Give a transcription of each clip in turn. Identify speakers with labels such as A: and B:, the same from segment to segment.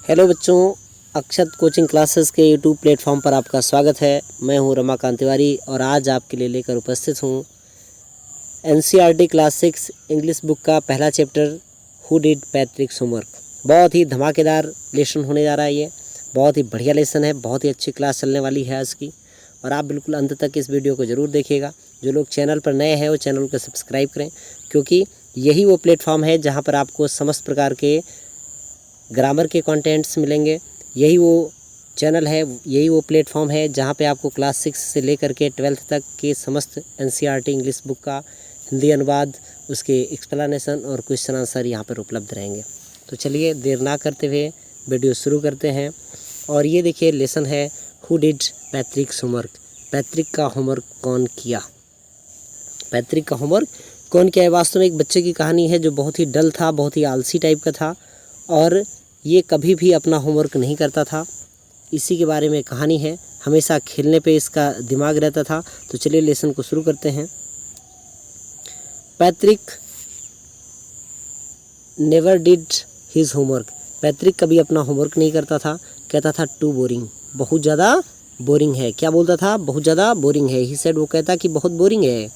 A: Hello बच्चों, अक्षत coaching classes के YouTube platform पर आपका स्वागत है। मैं हूं रमाकांत तिवारी और आज आपके लिए लेकर उपस्थित हूं एनसीईआरटी क्लास 6 इंग्लिश बुक का पहला चैप्टर हु डिड पैट्रिक्स होमवर्क। बहुत ही धमाकेदार लेसन होने जा रहा है। ये बहुत ही बढ़िया लेसन है, बहुत ही अच्छी क्लास चलने वाली है आज की, और आप बिल्कुल अंत तक इस वीडियो को ज़रूर देखिएगा। जो लोग चैनल पर नए हैं वो चैनल को सब्सक्राइब करें, क्योंकि यही वो प्लेटफॉर्म है जहाँ पर आपको समस्त प्रकार के ग्रामर के कंटेंट्स मिलेंगे। यही वो चैनल है, यही वो प्लेटफॉर्म है जहाँ पे आपको क्लास 6 से लेकर के 12th तक के समस्त एनसीईआरटी इंग्लिश बुक का हिंदी अनुवाद, उसके एक्सप्लेनेशन और क्वेश्चन आंसर यहाँ पर उपलब्ध रहेंगे। तो चलिए देर ना करते हुए वीडियो शुरू करते हैं। और ये देखिए लेसन है हु डिड पैट्रिक्स होमवर्क। पैट्रिक का होमवर्क कौन किया? पैट्रिक का होमवर्क कौन किया है? वास्तव में एक बच्चे की कहानी है जो बहुत ही डल था, बहुत ही आलसी टाइप का था और ये कभी भी अपना होमवर्क नहीं करता था। इसी के बारे में कहानी है। हमेशा खेलने पे इसका दिमाग रहता था। तो चलिए लेसन को शुरू करते हैं। Patrick never did his homework. Patrick कभी अपना होमवर्क नहीं करता था। कहता था टू बोरिंग, बहुत ज़्यादा बोरिंग है। क्या बोलता था? बहुत ज़्यादा बोरिंग है। ही सेड, वो कहता कि बहुत बोरिंग है।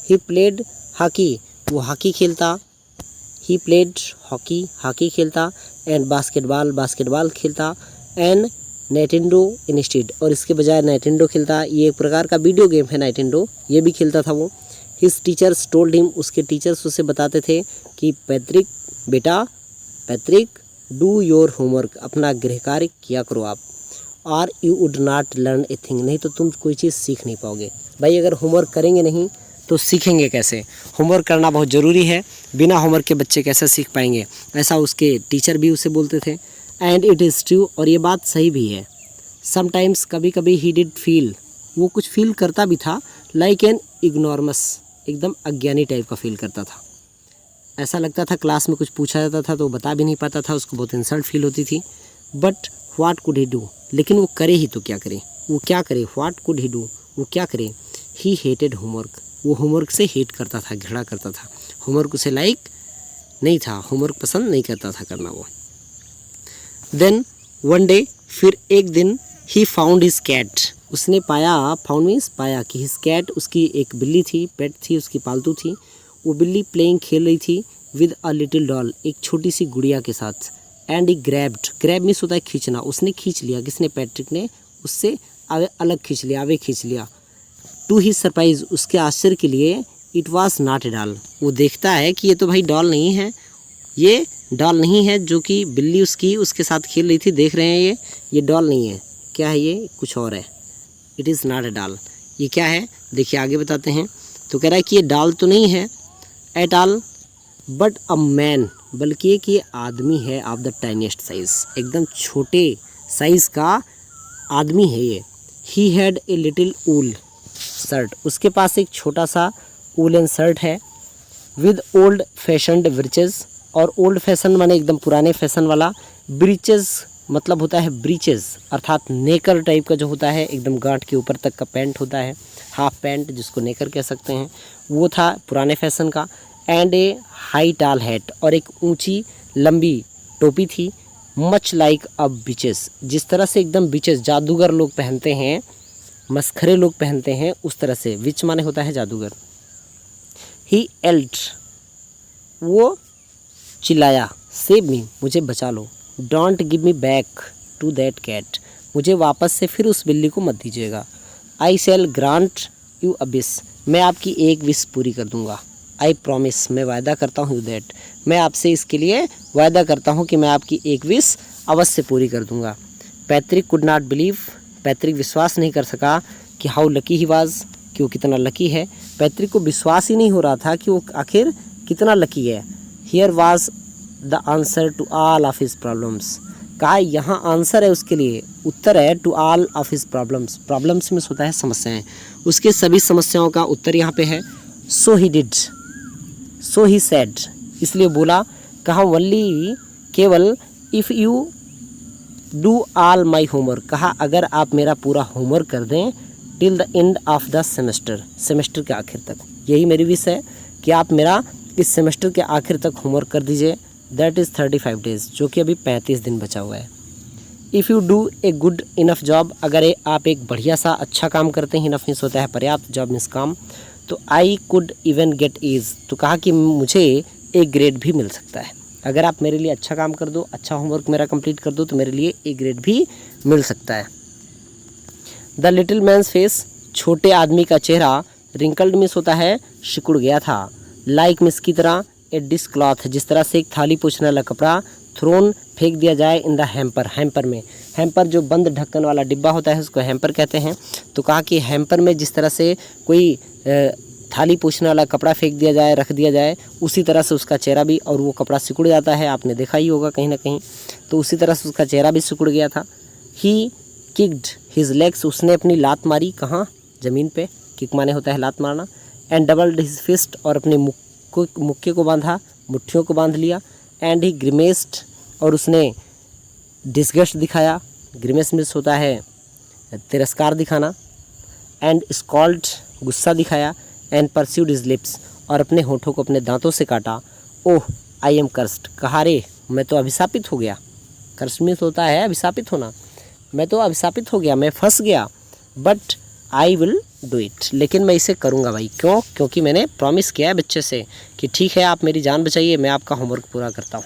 A: ही प्लेड हॉकी, वो हॉकी खेलता। ही प्लेड हॉकी, हॉकी खेलता। एंड बास्केटबॉल, बास्केटबॉल खेलता। एंड नाइटेंडो इंस्टेड, और इसके बजाय नाइटेंडो खेलता। ये एक प्रकार का वीडियो गेम है नाइटेंडो, ये भी खेलता था वो। हिज टीचर्स टोल्ड हिम, उसके टीचर्स उसे बताते थे कि पैट्रिक बेटा, पैट्रिक डू योर होमवर्क, अपना गृह कार्य किया करो आप। और you would not learn a thing, नहीं तो तुम कोई चीज़ सीख नहीं पाओगे। भाई अगर होमवर्क करेंगे नहीं तो सीखेंगे कैसे? होमवर्क करना बहुत ज़रूरी है। बिना होमवर्क के बच्चे कैसे सीख पाएंगे? ऐसा उसके टीचर भी उसे बोलते थे। एंड इट इज़ ट्रू, और ये बात सही भी है। समटाइम्स, कभी कभी ही डिड फील, वो कुछ फील करता भी था, लाइक एन इग्नोरमस, एकदम अज्ञानी टाइप का फील करता था। ऐसा लगता था क्लास में कुछ पूछा जाता था तो वो बता भी नहीं पाता था, उसको बहुत इंसल्ट फील होती थी। But what could he do, लेकिन वो करे ही तो क्या करे? वो क्या करे? व्हाट कुड ही डू, वो क्या करे? ही हेटेड होमवर्क, वो होमवर्क से हेट करता था, घृणा करता था। होमवर्क उसे लाइक नहीं था, होमवर्क पसंद नहीं करता था करना वो। देन वन डे, फिर एक दिन, ही फाउंड हिज कैट, उसने पाया, फाउंड मीन्स पाया, कि हिज कैट, उसकी एक बिल्ली थी, पेट थी, उसकी पालतू थी। वो बिल्ली प्लेइंग, खेल रही थी विद अ लिटिल डॉल, एक छोटी सी गुड़िया के साथ। And he grabbed, grab means होता है खींचना, उसने खींच लिया। किसने? पैट्रिक ने उससे अलग खींच लिया, आगे खींच लिया। टू ही सरप्राइज, उसके आश्चर्य के लिए, it was not a doll, वो देखता है कि ये तो भाई डॉल नहीं है, ये डॉल नहीं है जो कि बिल्ली उसकी उसके साथ खेल रही थी, देख रहे हैं ये डॉल नहीं है। क्या है ये? कुछ और है। It is not a doll, ये क्या है? देखिए आगे बताते हैं। तो कह रहा है कि ये डॉल तो नहीं है at all, but a man, बल्कि एक ये आदमी है ऑफ द टाइनिएस्ट साइज, एकदम छोटे साइज़ का आदमी है ये। He had a little wool shirt, उसके पास एक छोटा सा वूलन शर्ट है। विद ओल्ड फैशन्ड ब्रीचेस, और ओल्ड फैशन माने एकदम पुराने फैशन वाला। ब्रीचेस मतलब होता है ब्रीचेस, अर्थात नेकर टाइप का जो होता है, एकदम गांठ के ऊपर तक का पैंट होता है, हाफ पैंट जिसको नेकर कह सकते हैं, वो था पुराने फैशन का। एंड ए हाई टाल हैट, और एक ऊंची लंबी टोपी थी। मच लाइक अ बिचेस, जिस तरह से एकदम बिचेस जादूगर लोग पहनते हैं, मस्खरे लोग पहनते हैं, उस तरह से। विच माने होता है जादूगर। ही एल्ट, वो चिल्लाया, सेव मी, मुझे बचा लो। Don't give me back to that cat, मुझे वापस से फिर उस बिल्ली को मत दीजिएगा। I shall grant you a wish, मैं आपकी एक विश पूरी कर दूंगा। आई प्रॉमिस, मैं वायदा करता हूँ दैट, मैं आपसे इसके लिए वायदा करता हूँ कि मैं आपकी एक विश अवश्य पूरी कर दूंगा। Patrick could not believe, Patrick विश्वास नहीं कर सका कि हाउ लकी ही वाज, कि वो कितना लकी है। पैट्रिक को विश्वास ही नहीं हो रहा था कि वो आखिर कितना लकी है। Here was the answer to all of his problems, कहा यहाँ आंसर है उसके लिए, उत्तर है to all of his problems. Problems में होता है समस्याएं, उसके सभी समस्याओं का उत्तर यहाँ पे है। सो he did, so he said, इसलिए बोला, कहा ओनली, केवल, if you do all my homework, कहा अगर आप मेरा पूरा होमवर्क कर दें, till the end of the semester, semester के आखिर तक। यही मेरी विश है कि आप मेरा इस सेमेस्टर के आखिर तक होमवर्क कर दीजिए। दैट इज़ 35 डेज़, जो कि अभी 35 दिन बचा हुआ है। If you do a good enough job, अगर आप एक बढ़िया सा अच्छा काम करते हैं, इनफ मीन्स होता है पर्याप्त, जॉब मीन्स काम, तो I could even get ease, तो कहा कि मुझे एक ग्रेड भी मिल सकता है। अगर आप मेरे लिए अच्छा काम कर दो, अच्छा होमवर्क मेरा कंप्लीट कर दो, तो मेरे लिए एक ग्रेड भी मिल सकता है। द लिटिल मैन्स फेस, छोटे आदमी का चेहरा, रिंकल्ड मीन्स होता है सिकुड़ गया था, लाइक मीन्स की तरह, ए डिश क्लॉथ जिस तरह से एक थाली पोंछने वाला कपड़ा, थ्रोन फेंक दिया जाए, इन द हैम्पर, हैम्पर में, हैम्पर जो बंद ढक्कन वाला डिब्बा होता है उसको हैम्पर कहते हैं। तो कहा कि हैम्पर में जिस तरह से कोई थाली पोंछने वाला कपड़ा फेंक दिया जाए, रख दिया जाए, उसी तरह से उसका चेहरा भी, और वो कपड़ा सिकुड़ जाता है, आपने देखा ही होगा कहीं ना कहीं, तो उसी तरह से उसका चेहरा भी सिकुड़ गया था। ही किक्ड हिज लेग्स, उसने अपनी लात मारी, कहाँ, ज़मीन पे, किक माने होता है लात मारना, एंड डबल्ड हिज फिस्ट, और अपने मुक्के को बांधा, मुट्ठियों को बांध लिया, एंड ही ग्रिमेस्ड, और उसने डिस्गस्ट दिखाया, ग्रिमेस मीन्स होता है तिरस्कार दिखाना, एंड स्कॉल्ड गुस्सा दिखाया, एंड परस्यूड हिज लिप्स, और अपने होठों को अपने दांतों से काटा, ओह आई एम कर्स्ड, कहा रे मैं तो अभिशापित हो गया, कर्स्ट मीन्स होता है अभिशापित होना, मैं तो अभिशापित हो गया, मैं फंस गया, but I will do it, लेकिन मैं इसे करूँगा भाई, क्यों, क्योंकि मैंने प्रॉमिस किया है बच्चे से कि ठीक है आप मेरी जान बचाइए, मैं आपका होमवर्क पूरा करता हूँ।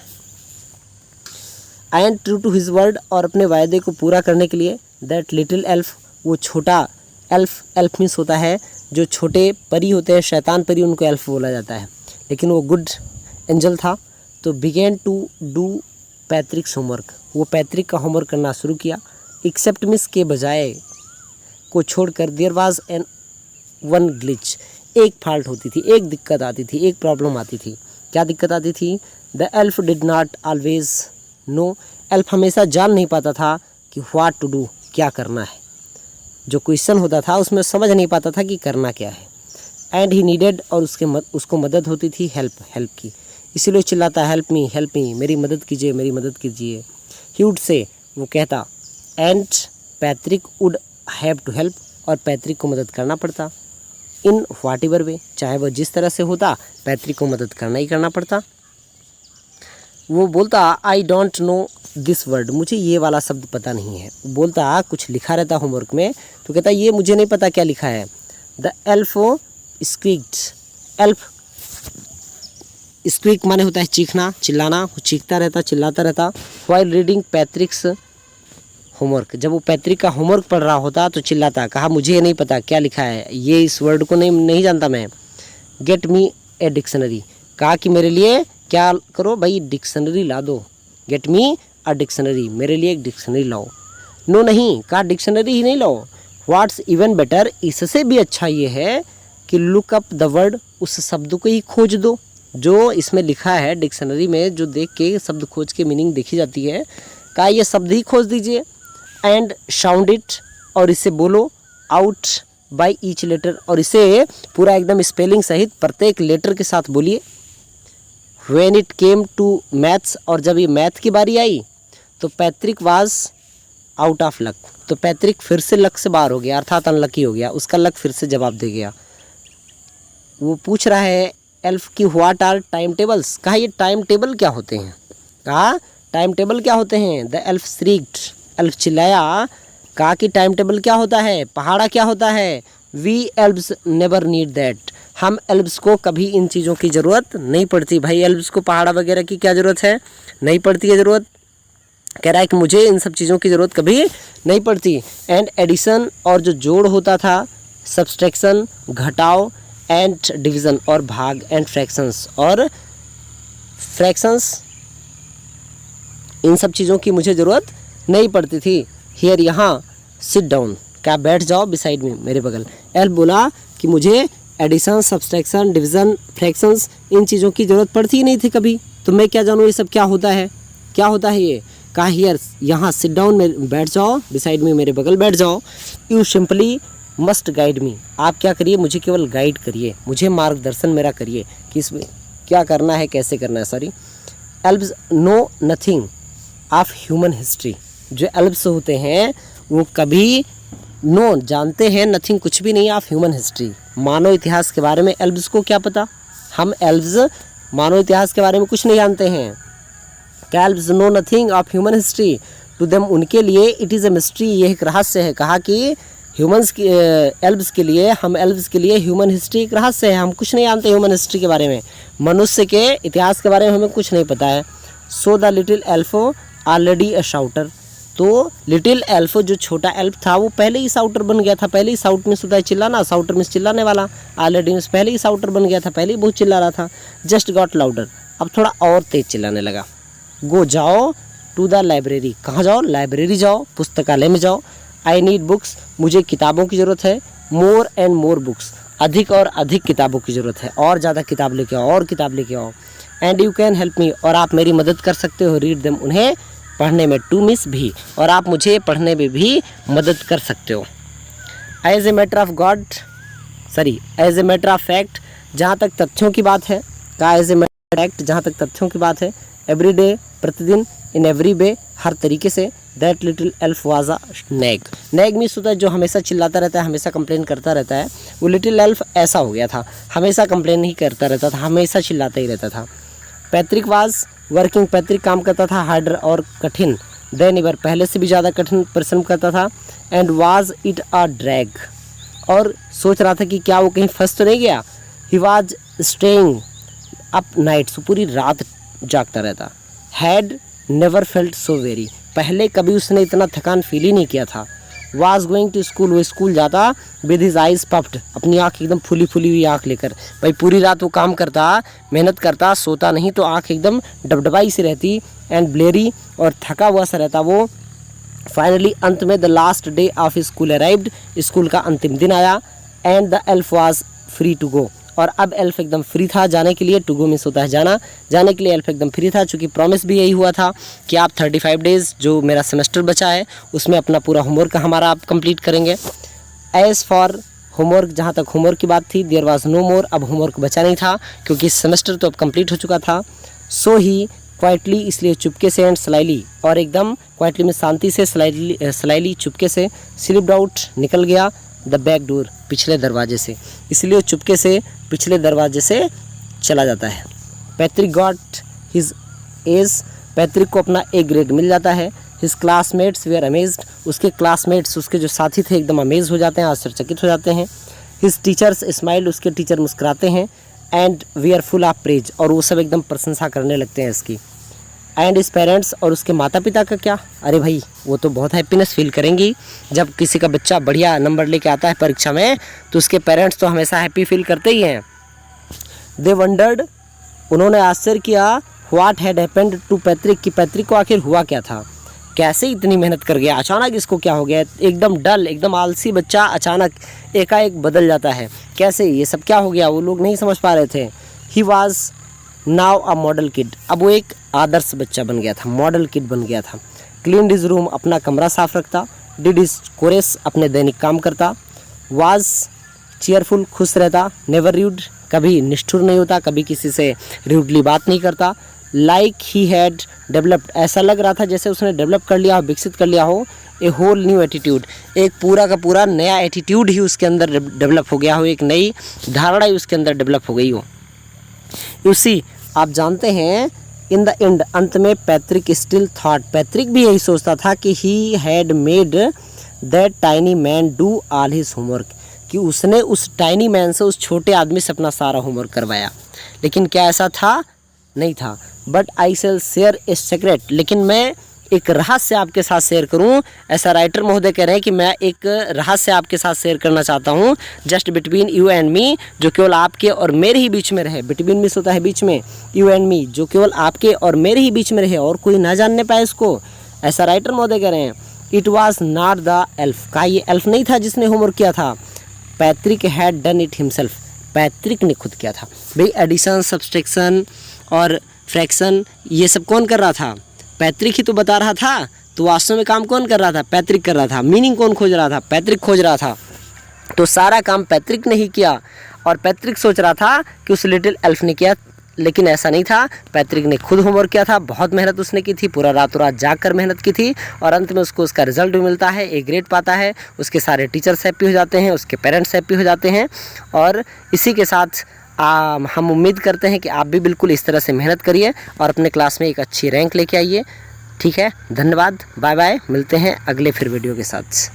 A: I am true to his word, और अपने वायदे को पूरा करने के लिए, दैट लिटिल एल्फ, वो छोटा एल्फ, एल्फ मीन्स होता है जो छोटे परी होते हैं, शैतान परी, उनको एल्फ बोला जाता है, लेकिन वो गुड एंजल था, तो began to do Patrick's homework, वो पैट्रिक का होमवर्क करना शुरू किया, एक्सेप्ट मिस के बजाय, को छोड़कर, there was an one glitch, एक फॉल्ट होती थी, एक दिक्कत आती थी, एक प्रॉब्लम आती थी, क्या दिक्कत आती थी, the elf did not always no, elf हमेशा जान नहीं पाता था कि व्हाट टू डू, क्या करना है, जो क्वेश्चन होता था उसमें समझ नहीं पाता था कि करना क्या है, एंड ही नीडेड, और उसको मदद होती थी, हेल्प की, इसीलिए चिल्लाता हेल्प मी, मेरी मदद कीजिए, मेरी मदद कीजिए। ही वुड से, वो कहता, and Patrick would have to help, और पैट्रिक को मदद करना पड़ता, इन व्हाट एवर वे, चाहे वह जिस तरह से होता, पैट्रिक को मदद करना ही करना पड़ता। वो बोलता I don't know this word, मुझे ये वाला शब्द पता नहीं है, बोलता कुछ लिखा रहता होमवर्क में, तो कहता ये मुझे नहीं पता क्या लिखा है। द एल्फ स्क्रीक्ड, एल्फ स्क्रीक माने होता है चीखना, चिल्लाना, वो चीखता रहता, चिल्लाता रहता, व्हाइल रीडिंग पैट्रिक्स होमवर्क, जब वो पैट्रिक का होमवर्क पढ़ रहा होता तो चिल्लाता, कहा मुझे नहीं पता क्या लिखा है, ये इस वर्ड को नहीं जानता मैं, गेट मी ए डिक्शनरी, कहा कि मेरे लिए क्या करो भाई, डिक्शनरी ला दो, गेट मी अ डिक्शनरी, मेरे लिए एक डिक्शनरी लाओ। नो नहीं, कहा डिक्शनरी ही नहीं लाओ, व्हाट्स इवन बेटर, इससे भी अच्छा ये है कि लुक अप द वर्ड, उस शब्द को ही खोज दो जो इसमें लिखा है डिक्शनरी में, जो देख के शब्द खोज के मीनिंग देखी जाती है, कहा ये शब्द ही खोज दीजिए, एंड साउंड इट, और इसे बोलो, आउट बाय ईच लेटर, और इसे पूरा एकदम स्पेलिंग सहित प्रत्येक लेटर के साथ बोलिए। When it came to maths, और जब ये मैथ की बारी आई तो Patrick was out of luck, तो पैट्रिक फिर से लक से बाहर हो गया, अर्थात अनलकी हो गया, उसका लक फिर से जवाब दे गया। वो पूछ रहा है एल्फ की व्हाट आर टाइम टेबल्स, कहा ये टाइम टेबल क्या होते हैं, कहा टाइम टेबल क्या होते हैं। द एल्फ श्रीक्ड, एल्फ चिल्लाया, कहा कि टाइम टेबल क्या होता है, पहाड़ा क्या होता है। We elves never need that, हम एल्व्स को कभी इन चीज़ों की ज़रूरत नहीं पड़ती भाई, एल्व्स को पहाड़ा वगैरह की क्या ज़रूरत है, नहीं पड़ती है ज़रूरत। कह रहा है कि मुझे इन सब चीज़ों की ज़रूरत कभी नहीं पड़ती। एंड एडिशन, और जो जोड़ होता था, सब्सट्रैक्शन घटाव, एंड डिवीज़न और भाग, एंड फ्रैक्शंस और फ्रैक्शंस, इन सब चीज़ों की मुझे ज़रूरत नहीं पड़ती थी। हियर, यहाँ, सिट डाउन, क्या बैठ जाओ बिसाइड में, मेरे बगल। एल्फ बोला कि मुझे एडिशन, सब्सट्रैक्शन, डिवीज़न, फ्रैक्शंस, इन चीज़ों की ज़रूरत पड़ती ही नहीं थी कभी, तो मैं क्या जानूँ ये सब क्या होता है, क्या होता है ये। कहा हियर, यहाँ, सिट डाउन में बैठ जाओ, बिसाइड में मेरे बगल बैठ जाओ। You simply must guide me, आप क्या करिए, मुझे केवल गाइड करिए, मुझे मार्गदर्शन मेरा करिए कि इसमें क्या करना है, कैसे करना है। Sorry, elves know nothing of human history, जो एल्व्स होते हैं वो कभी नो जानते हैं, नथिंग कुछ भी नहीं, ऑफ ह्यूमन हिस्ट्री, मानव इतिहास के बारे में एल्व्स को क्या पता। हम एल्व्स मानव इतिहास के बारे में कुछ नहीं जानते हैं। Elves know nothing of human history, to them उनके लिए, इट इज़ ए मिस्ट्री, ये एक रहस्य है। कहा कि ह्यूमंस की एल्ब्स के लिए, हम एल्ब्स के लिए ह्यूमन हिस्ट्री एक रहस्य है, हम कुछ नहीं जानते ह्यूमन हिस्ट्री के बारे में, मनुष्य के इतिहास के बारे में हमें कुछ नहीं पता है। So the little Elfo already a shouter, तो लिटिल एल्फो जो छोटा एल्फ था वो पहले ही शाउटर बन गया था। पहले ही शाउट मीन्स होता है चिल्लाना, शाउटर मीन्स चिल्लाने वाला, ऑलरेडी मीन्स पहले ही शाउटर बन गया था, पहले ही बहुत चिल्ला रहा था। जस्ट गॉट लाउडर, अब थोड़ा और तेज चिल्लाने लगा। गो जाओ टू द लाइब्रेरी, कहाँ जाओ? लाइब्रेरी जाओ, पुस्तकालय में जाओ। आई नीड बुक्स, मुझे किताबों की ज़रूरत है। मोर एंड मोर बुक्स, अधिक और अधिक किताबों की ज़रूरत है, और ज़्यादा किताब लेके आओ, और किताब लेके आओ। And you can help me, और आप मेरी मदद कर सकते हो। रीड देम, उन्हें पढ़ने में। टू मिस भी, और आप मुझे पढ़ने में भी मदद कर सकते हो। As a matter of as a matter of fact, जहाँ तक तथ्यों की बात है, का एज ए मैटर फैक्ट, जहाँ तक तथ्यों की बात है, एवरी डे, प्रतिदिन, इन एवरी वे, हर तरीके से, that little elf was a nag. Nag means होता है जो हमेशा चिल्लाता रहता है, हमेशा कंप्लेन करता रहता है। वो लिटिल एल्फ ऐसा हो गया था, हमेशा कंप्लेन ही करता रहता था, हमेशा चिल्लाता ही रहता था। पैट्रिक वाज वर्किंग, पैट्रिक काम करता था हार्डर और कठिन, देन एवर, पहले से भी ज़्यादा कठिन परिश्रम करता था। And was it a drag, और सोच रहा था कि क्या वो कहीं फंस तो नहीं गया। He was staying up nights, पूरी रात जागता रहता। Had never felt so very, पहले कभी उसने इतना थकान फील ही नहीं किया था। वाज गोइंग टू स्कूल, वो स्कूल जाता विद हिज आइज पफ्ड, अपनी आँख एकदम फुली फुली हुई आँख लेकर। भाई पूरी रात वो काम करता, मेहनत करता, सोता नहीं, तो आँख एकदम डबडबाई सी रहती, एंड ब्लेरी, और थका हुआ सा रहता वो। फाइनली, अंत में, the last day of school arrived, school का अंतिम दिन आया। And the elf was free to go, और अब एल्फ एकदम फ्री था जाने के लिए। टू गो मीन्स होता है जाना, जाने के लिए एल्फ एकदम फ्री था, चूँकि प्रॉमिस भी यही हुआ था कि आप 35 डेज़ जो मेरा सेमेस्टर बचा है उसमें अपना पूरा होमवर्क हमारा आप कंप्लीट करेंगे। एज़ फॉर होमवर्क, जहाँ तक होमवर्क की बात थी, देयर वाज नो मोर, अब होमवर्क बचा नहीं था क्योंकि सेमेस्टर तो अब कंप्लीट हो चुका था। सो ही क्वाइटली, इसलिए चुपके से, एंड स्लाइली, और एकदम क्वाइटली में शांति से, स्लाइली चुपके से, स्लिप्ड आउट, निकल गया, द बैक डोर, पिछले दरवाजे से, इसलिए चुपके से पिछले दरवाजे से चला जाता है। Patrick got his age, Patrick को अपना ए ग्रेड मिल जाता है। हिज क्लासमेट्स वेयर अमेज्ड, उसके क्लासमेट्स, उसके जो साथी थे एकदम अमेज हो जाते हैं, आश्चर्यचकित हो जाते हैं। हिज टीचर्स स्माइल्ड, उसके टीचर मुस्कुराते हैं। And we are full of praise, और वो सब एकदम प्रशंसा करने लगते हैं इसकी। एंड इस पेरेंट्स, और उसके माता पिता का क्या? अरे भाई वो तो बहुत हैप्पीनेस फील करेंगी जब किसी का बच्चा बढ़िया नंबर लेके आता है परीक्षा में, तो उसके पेरेंट्स तो हमेशा हैप्पी फील करते ही हैं। दे वंडर्ड, उन्होंने आश्चर्य किया, what had happened to Patrick, कि पैट्रिक को आखिर हुआ क्या था, कैसे इतनी मेहनत कर गया, अचानक इसको क्या हो गया, एकदम डल, एकदम आलसी बच्चा अचानक एकाएक बदल जाता है, कैसे, ये सब क्या हो गया, वो लोग नहीं समझ पा रहे थे। He was now a model kid, अब वो एक आदर्श बच्चा बन गया था, मॉडल किड बन गया था। क्लीन हिज रूम, अपना कमरा साफ रखता। डिड हिज कोरेस, अपने दैनिक काम करता। वाज चीयरफुल, खुश रहता। नेवर रूड, कभी निष्ठुर नहीं होता, कभी किसी से रूडली बात नहीं करता। लाइक ही हैड डेवलप्ड, ऐसा लग रहा था जैसे उसने डेवलप कर लिया हो, विकसित कर लिया हो। ए होल न्यू एटीट्यूड, एक पूरा का पूरा नया एटीट्यूड ही उसके अंदर डेवलप हो गया हो, एक नई धारणा ही उसके अंदर डेवलप हो गई हो। उसी आप जानते हैं, इन द एंड, अंत में, पैट्रिक स्टिल थॉट, पैट्रिक भी यही सोचता था कि he had made that tiny man do all his homework, कि उसने उस टाइनी मैन से, उस छोटे आदमी से अपना सारा होमवर्क करवाया। लेकिन क्या ऐसा था? नहीं था। But I shall share a secret, लेकिन मैं एक रहस्य आपके साथ शेयर करूं, ऐसा राइटर महोदय कह रहे हैं कि मैं एक रहस्य आपके साथ शेयर करना चाहता हूं, just between you and me, जो केवल आपके और मेरे ही बीच में रहे। बिटवीन मीन्स होता है बीच में, यू एंड मी, जो केवल आपके और मेरे ही बीच में रहे, और कोई ना जानने पाए इसको, ऐसा राइटर महोदय कह रहे हैं। It was not the elf, का ये एल्फ नहीं था जिसने होमवर्क किया था। Patrick had done it himself, Patrick ने खुद किया था। भाई एडिशन, सब्सट्रैक्शन और फ्रैक्शन ये सब कौन कर रहा था? पैट्रिक ही तो बता रहा था। तो वास्तव में काम कौन कर रहा था? पैट्रिक कर रहा था। मीनिंग कौन खोज रहा था? पैट्रिक खोज रहा था। तो सारा काम पैट्रिक ने ही किया, और पैट्रिक सोच रहा था कि उस लिटिल एल्फ ने किया, लेकिन ऐसा नहीं था। पैट्रिक ने खुद होमवर्क किया था, बहुत मेहनत उसने की थी, पूरा रातों रात जाग कर मेहनत की थी, और अंत में उसको उसका रिजल्ट भी मिलता है, ए ग्रेड पाता है, उसके सारे टीचर्स हैप्पी हो जाते हैं, उसके पेरेंट्स हैप्पी हो जाते हैं। और इसी के साथ हम उम्मीद करते हैं कि आप भी बिल्कुल इस तरह से मेहनत करिए और अपने क्लास में एक अच्छी रैंक लेके आइए। ठीक है, धन्यवाद, बाय बाय, मिलते हैं अगले फिर वीडियो के साथ।